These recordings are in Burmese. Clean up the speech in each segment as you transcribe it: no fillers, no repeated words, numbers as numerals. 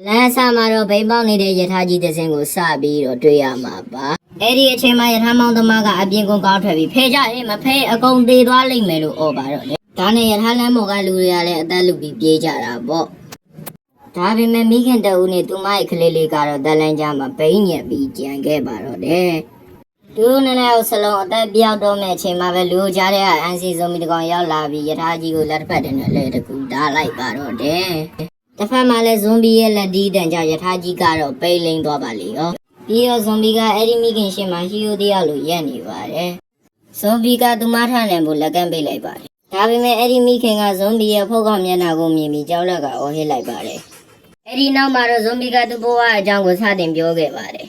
လမ်းဆမှာတော့ဘိန်းပေါက်နေတဲ့ယထာကြီးတစ်စင်းကိုစပြီးတော့တွေ့ရမှာပါအဲ့ဒီအချိန်မှာယထာမောင်သမားကအပြင်ကုန်ကောင်းထွက်ပြီးဖဲကြရင်မဖဲအကုန်သေးသွားလိမ့်မယ်လို့ဩပါတော့တယ်ဒါနဲ့ယထာလမ်းပေါ်ကလူတွေကလည်းအသက်လူပြီးပြေးကြတာပေါ့ဒါပေမဲ့မိခင်တအူးနဲ့သူမရဲ့ကလေးလေးကတော့တလန်းကြားမှာဘိန်းညက်ပြီးကြံခဲ့ပါတော့တယ်သူနဲ့လည်းဆလုံးအသက်ပြောက်တော့မဲ့အချိန်မှာပဲလူကြားတဲ့အန်စီဇုံမီတကောင်ရောက်လာပြီးယထာကြီးကိုလက်တစ်ဖက်တည်းနဲ့လဲတကူဓာလိုက်ပါတော့တယ်တစ်ဖက်မှာလည်းဇွန်ဘီရဲ့လက်ဒီးတန်ကြောင့်ယထာကြီးကတော့ပိတ်လိမ့်သွားပါလေရောပြီးတော့ဇွန်ဘီကအဲ့ဒီမိခင်ရှင်မှာဟီယိုတယောက်လိုရက်နေပါတယ်ဇွန်ဘီကသူမထနဲ့ကိုလက်ကမ်းပေးလိုက်ပါတယ်ဒါပေမဲ့အဲ့ဒီမိခင်ကဇွန်ဘီရဲ့ဖုတ်ကောင်မျက်နှာကိုမြင်ပြီးကြောက်လက်ကအော်ဟစ်လိုက်ပါတယ်အဲ့ဒီနောက်မှာတော့ဇွန်ဘီကသူ့ဘဝအကြောင်းကိုစတင်ပြောခဲ့ပါတယ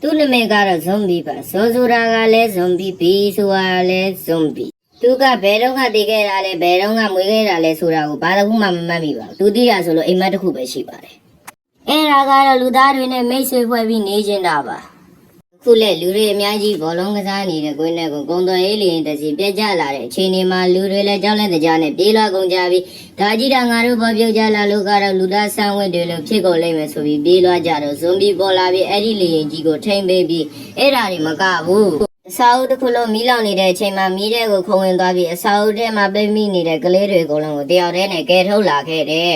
်သူ့နာမည်ကတော့ဇွန်ဘီပါဇွန်ဆိုတာကလည်းဇွန်ဘီဘီဆိုတာလည်းဇွန်ဘီသူကဘယ်တော့ကတည်ခဲ့တာလဲဘယ်တော့ကမွေးခဲ့တာလဲဆိုတာကိုဘာတစ်ခုမှမမှတ်မိပါဘူးသူသိတာဆိုလို့အိမ်မက်တစ်ခုပဲရှိပါတယ်အဲ့ဒါကတော့လူသားတွေနဲ့မိတ်ဆွေဖွဲ့ပြီးနေကျင်တာပါအခုလေလူတွေအများကြီးဘောလုံးကစားနေတဲ့ကွင်းနဲ့ကိုဂုံတော်ရေးလျင်တစီပြက်ကြလာတဲ့အချိန်ဒီမှာလူတွေလည်းကြောက်လက်တကြားနဲ့ပြေးလာကုန်ကြပြီးဒါကြီးတာငါတို့ဘောပြုတ်ကြလာလို့ကတော့လူသားဆန်းဝတ်တွေလို့ဖြစ်ကုန်လိမ့်မယ်ဆိုပြီးပြေးလွှားကြတော့ဇွန်ဘီပေါ်လာပြီးအဲ့ဒီလျင်ကြီးကိုထိမ့်ပေးပြီးအဲ့ဒါတွေမကဘူးအစာအုပ်တစ်ခုလုံးမီးလောင်နေတဲ့အချိန်မှာမီးတဲ့ကိုခုံဝင်သွားပြီးအစာအုပ်ထဲမှာပိတ်မိနေတဲ့ကလေးတွေအကုန်လုံးကိုတယောက်တည်းနဲ့ကဲထုတ်လာခဲ့တယ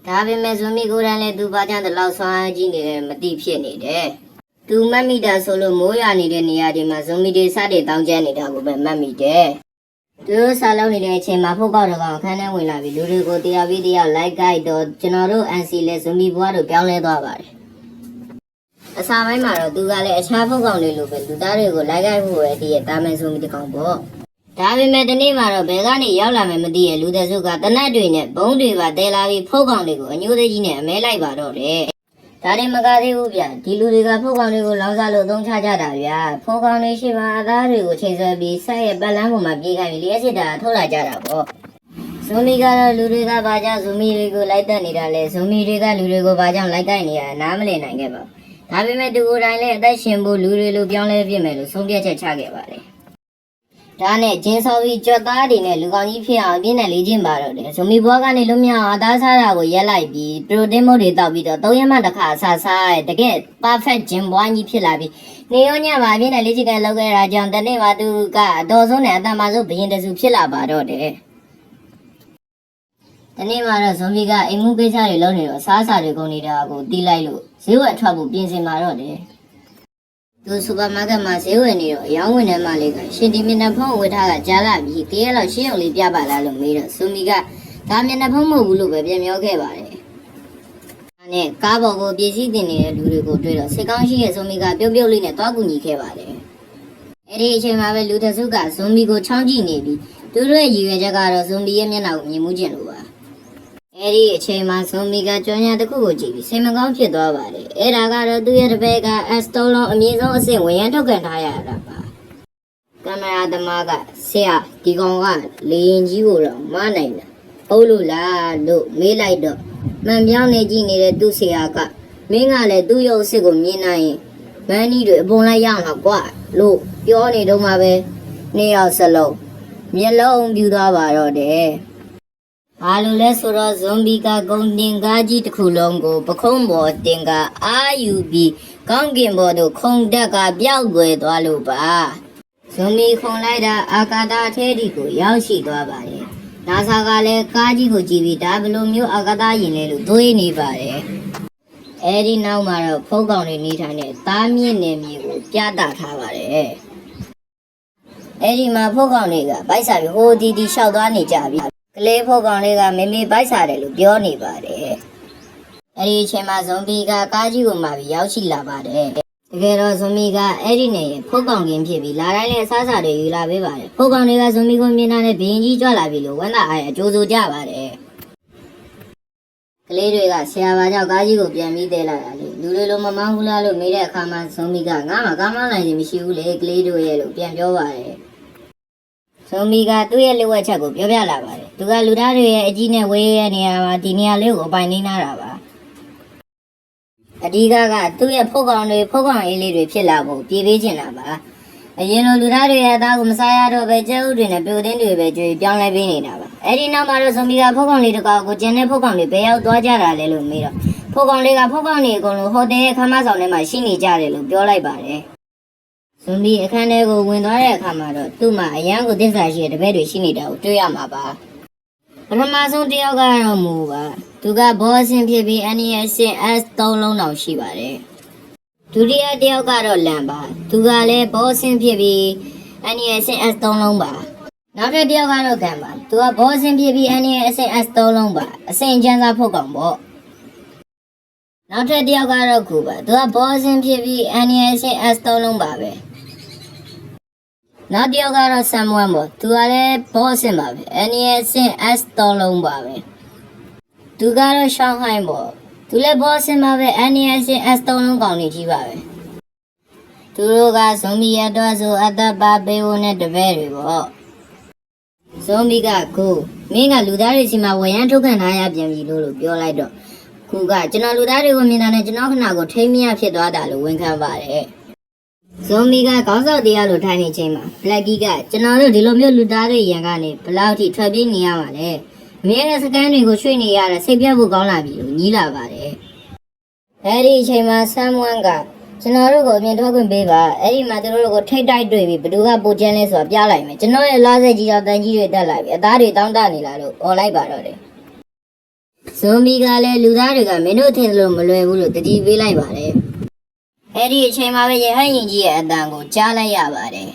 ်ဒါပေမဲ့ဇွန်မီကိုယ်တိုင်လည်းသူဘာကြောင့်တလောက်ဆွမ်းကြီးနေတယ်မသိဖြစ်နေတယ်သူမတ်မိတာဆိုလို့မိုးရွာနေတဲ့နေရာတွေမှာဇွန်မီတွေစတဲ့တောင်းကျနေတာကိုပဲမတ်မိတယ်သူတို့ဆာလုံးနေတဲ့အချိန်မှာဖုတ်ကောက်တော့အခန်းထဲဝင်လာပြီးလူတွေကိုတရားပြီးတရားလိုက်ကြိုက်တော့ကျွန်တော်တို့အန်စီလဲဇွန်မီဘွားတို့ပြောင်းလဲသွားပါတယ်အစာပိုင်းမှာတော့သူကလည်းအခြားဖုတ်ကောင်တွေလိုပဲလူသားတွေကိုလိုက်ကြိုက်ဖို့ပဲတည်းရဲ့တာမန်ဇွန်မီတကောင်ပေါ့ဒါပေမဲ့ဒီနေ့မှာတော့ဘယ်ကနေရောက်လာမယ်မသိရဲ့လူသက်စုကတနတ်တွေနဲ့ဘုံတွေပါတဲလာပြီးဖုတ်ကောင်တွေကိုအညိုးသေးကြီးနဲ့အမဲလိုက်ပါတော့တယ်ဒါနဲ့မကသေးဘူးဗျဒီလူတွေကဖုတ်ကောင်တွေကိုလောင်းစားလို့သုံးချကြတာဗျဖုတ်ကောင်တွေရှိမှအသားတွေကိုချိန်ဆွဲပြီးဆက်ရဲ့ပတ်လန်းပေါ်မှာပြေးခိုင်းပြီးလျှက်စစ်တာထုတ်လာကြတာပေါ့ဇွန်မီကတော့လူတွေကဘာကြောင့်ဇွန်မီတွေကိုလိုက်တက်နေတာလဲဇွန်မီတွေကလူတွေကိုဘာကြောင့်လိုက်တိုက်နေရတာနားမလည်နိုင်ခဲ့ပါဘူးဒါပေမဲ့သူကိုယ်တိုင်လည်းအသက်ရှင်ဖို့လူတွေလိုပြောင်းလဲပြစ်မယ်လို့ဆုံးဖြတ်ချက်ချခဲ့ပါတယ်ဒါနဲ့ဂျင်းစော်ပြီးကြွက်သားတွေနဲ့လူကောင်းကြီးဖြစ်အောင်အပြင်းနဲ့လေ့ကျင့်ပါတော့တယ်ဇွန်မီဘွားကနေလွတ်မြောက်အောင်အသားစားတာကိုရက်လိုက်ပြီးပရိုတင်းမုတ်တွေတောက်ပြီးတော့3ရက်မှတစ်ခါအစားစားတကယ် perfect ဂျင်းဘွားကြီးဖြစ်လာပြီးနေရောညမှာအပြင်းနဲ့လေ့ကျင့်ကန်လုပ်ခဲ့တာကြောင့်တနေ့မှသူကအတော်ဆုံးနဲ့အတန်မှဆုံးဘရင်တစုဖြစ်လာပါတော့တယ်ဒီနေ့မှာတော့ဇွန်ဘီကအိမ်မှုကိစ္စတွေလုပ်နေတော့အစားအစာတွေကုန်နေတာကိုတီးလိုက်လို့ဈေးဝယ်ထွက်ဖို့ပြင်ဆင်ပါတော့တယ်သူစူပါမားကတ်မှာဈေးဝယ်နေတော့အယောင်းဝင်ထဲမှာလေးကရှင်ဒီမျက်နှာဖုံးဝယ်ထားကကြားလာပြီးတရက်လောက်ရှင်းအောင်လေးပြပါလားလို့မေးတော့ဇွန်ဘီကဒါမျက်နှာဖုံးမဟုတ်ဘူးလို့ပဲပြန်ပြောခဲ့ပါတယ်ဒါနဲ့ကားပေါ်ကိုပြည်စည်းတင်နေတဲ့လူတွေကိုတွေ့တော့စိတ်ကောင်းရှိတဲ့ဇွန်ဘီကပြုတ်ပြုတ်လေးနဲ့တွားကူညီခဲ့ပါတယ်အဲ့ဒီအချိန်မှာပဲလူတစုကဇွန်ဘီကိုချောင်းကြည့်နေပြီးသူတို့ရဲ့ရည်ရွယ်ချက်ကတော့ဇွန်ဘီရဲ့မျက်နှာကိုမြင်မှုကျင်လို့ပါအဲ့ဒီအချိန်မှာဇွန်ဘီကကြောင်ညာတစ်ခုကိုကြည့်ပြီးစိတ်မကောင်းဖြစ်သွားပါတယ်အဲ့ဒါကတော့သူ့ရဲ့တပည့်ကအက်စတိုလုံးအမြင့်ဆုံးအဆင့်ဝင်ရန်ထုတ်ကန်ထားရတာပါကင်မရာသမားကဆရာဒီကောင်ကလေရင်ကြီးကိုတော့မနိုင်တာဟုတ်လို့လားလို့မေးလိုက်တော့မှန်ပြောင်းနေကြည့်နေတဲ့သူ့ဆရာကမင်းကလည်းသူ့ရုပ်အစ်စ်ကိုမြင်နိုင်ရင်မန်းကြီးတွေအပုံလိုက်ရမှာကွာလို့ပြောနေတော့မှပဲနှစ်ယောက်စလုံးမျက်လုံးပြူသွားပါတော့တယ်ဘာလို့လဲဆိုတော့ဇွန်ဘီကဂုံတင်ကားကြီးတစ်ခုလုံးကိုပခုံးပေါ်တင်ကအာယူပြီးကောင်းကင်ဘော်တို့ခုံတက်ကပျောက်ွယ်သွားလို့ပါဇွန်ဘီခုံလိုက်တာအာကာသအထဲဒီကိုရောက်ရှိသွားပါတယ်နာဆာကလည်းကားကြီးကိုကြည့်ပြီးဒါဘယ်လိုမျိုးအာကာသယဉ်လဲလို့တွေးနေပါတယ်အဲဒီနောက်မှာတော့ဖုတ်ကောင်တွေနေထိုင်တဲ့သားမြင့်နယ်မြေကိုပြသထားပါတယ်အဲဒီမှာဖုတ်ကောင်တွေကဗိုက်စာပြီးဟိုတီတီလျှောက်သွားနေကြပြီကလေးဖုတ်ကောင်လေးကမေမေဗိုက်စာတယ်လို့ပြောနေပါတယ်အဲ့ဒီအချိန်မှာဇွန်ဘီကကားကြီးကိုမှပြီးရောက်ရှိလာပါတယ်တကယ်တော့ဇွန်ဘီကအဲ့ဒီနေဖုတ်ကောင်ကင်းဖြစ်ပြီးလာတိုင်းလည်းအစားအစာတွေယူလာပေးပါတယ်ဖုတ်ကောင်တွေကဇွန်ဘီကိုမြင်တာနဲ့ဘရင်ကြီးကြွလာပြီလို့ဝမ်းသာအားရအကျိုးဆိုကြပါတယ်ကလေးတွေကဆရာဘာကြောင့်ကားကြီးကိုပြန်ပြီးတဲလာတာလေလူတွေလိုမမောင်းဘူးလားလို့မေးတဲ့အခါမှာဇွန်ဘီကငါမှကားမောင်းနိုင်ခြင်းမရှိဘူးလေကလေးတို့ရဲ့လို့ပြန်ပြောပါတယ်ဇွန်ဘီကသူ့ရဲ့လက်ဝက်ချက်ကိုပြောပြလာပါတယ်သူကလူသားတွေရဲ့အကြီးနဲ့ဝေးရဲ့နေရာမှာဒီနေရာလေးကိုအပိုင်နေနေတာပါအဓိကသူ့ရဲ့ဖုတ်ကောင်အေးလေးတွေဖြစ်လာဖို့ပြေးပေးချင်တာပါအရင်လိုလူသားတွေရဲ့အသားကိုမစားရတော့ပဲကျဲဥတွေနဲ့ပြိုတင်းတွေပဲကြွေပြောင်းလဲပေးနေတာပါအဲ့ဒီနောက်မှာတော့ဇွန်ဘီကဖုတ်ကောင်လေးတစ်ကောင်ကိုကျန်တဲ့ဖုတ်ကောင်တွေဘယ်ရောက်သွားကြတာလဲလို့မေးတော့ ဖိုးကောင်လေးကဖိုးကောင်နေအကုန်လုံးဟိုတယ်ရဲ့ခမ်းမဆောင်ထဲမှာရှိနေကြတယ်လို့ပြောလိုက်ပါတယ်ဇွန်ဘီအခန်းထဲကိုဝင်သွားတဲ့အခါမှာတော့သူ့မှာအရန်ကိုသစ္စာရှိတဲ့တပည့်တွေရှိနေတာကိုတွေ့ရမှာပါပထမဆုံးတစ်ယောက်ကတော့မူပါသူကဘောအဆင်ဖြစ်ပြီးအန်နီရဲ့အဆင့် S3 လုံးတောင်ရှိပါတယ်ဒုတိယတစ်ယောက်ကတော့လန်ပါသူကလည်းဘောအဆင်ဖြစ်ပြီးအန်နီရဲ့အဆင့် S3 လုံးပါနောက်ထပ်တစ်ယောက်ကတော့ကန်ပါသူကဘောအဆင်ဖြစ်ပြီးအန်နီရဲ့အဆင့် S3 လုံးပါအဆင့်ကျန်းစာဖို့ကောင်ပေါ့နောက်ထပ်တစ်ယောက်ကတော့ကူပါသူကဘောအဆင်ဖြစ်ပြီးအန်နီရဲ့အဆင့် S3 လုံးပါပဲနောက်တစ်ယောက်ကတော့ဆမ်မွမ်ပေါ့သူကလည်းဘောအဆင်ပါပဲအန်နီရဲ့အဆင့် S3 လုံးပါပဲသူကတော့ရှောင်းဟိုင်းပေါ့သူလည်းဘောအဆင်ပါပဲအန်နီရဲ့အဆင့် S3 လုံးကောင်နေကြီးပါပဲသူတို့ကဇွန်ဘီရတော့ဆိုအသက်ပါပေးဖို့နဲ့တပည့်တွေပေါ့ဇွန်ဘီကကိုမင်းကလူသားတွေစီမှာဝရမ်းထုတ်ခံထားရပြန်ပြီလို့ပြောလိုက်တော့ခုကကျွန်တော်လူသားတွေကိုမြင်တာနဲ့ကျွန်တော်ခဏကိုထိမ့်မရဖြစ်သွားတာလို့ဝန်ခံပါတယ်ဇွန်ဘီကခေါင်းဆောက်တရားလိုထိုင်နေချိန်မှာဘလက်ကြီးကကျွန်တော်တို့ဒီလိုမျိုးလူသားတွေရန်ကနေဘလောက်ထိထွက်ပြေးနေရပါလဲအမေရဲ့စကန်တွေကိုရွှေ့နေရတာစိတ်ပြတ်ဖို့ကောင်းလာပြီလို့ညီးလာပါတယ်အဲဒီအချိန်မှာဆမ်မွန်ကကျွန်တော်တို့ကိုအမြင်ထွက်ခွင့်ပေးပါအဲ့ဒီမှာသူတို့ကိုထိတ်တိုက်တွေ့ပြီးဘသူကပိုကျန်းလဲဆိုတာပြလိုက်မယ်ကျွန်တော်ရဲ့လားစိတ်ကြီးတော့တန်ကြီးတွေတက်လာပြီအသားတွေတောင်းတနေလာလို့អော်လိုက်ပါတော့တယ်ဇွန်ဘီကလည်းလူသားတွေကမင်းတို့ထင်လို့မလွယ်ဘူးလို့တတိပေးလိုက်ပါတယ်အဲ့ဒီအချိန်မှာပဲရဟန်းရင်ကြီးရဲ့အတန်ကိုကြားလိုက်ရပါတယ်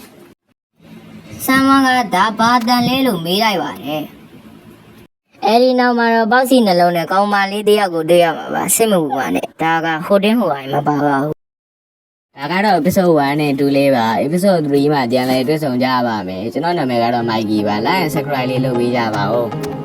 ဆမ်မွန်ကဒါဘာတန်လဲလို့မေးလိုက်ပါတယ်အဲ့ဒီနောက်မှာတော့ပေါက်စီနှလုံးနဲ့ကောင်းမလေးတယောက်ကိုတွေ့ရမှာပါစစ်မှုပါနဲ့ဒါကဟိုတင်းဟိုအိုင်မပါပါဘူးဒါကတော့ episode 1နဲ့2လေးပါ episode 3မှာပြန်လဲတွေ့ဆုံကြပါမယ်ကျွန်တော်နာမည်ကတော့ Mikey ပါ like and subscribe လေးလုပ်ပေးကြပါဦး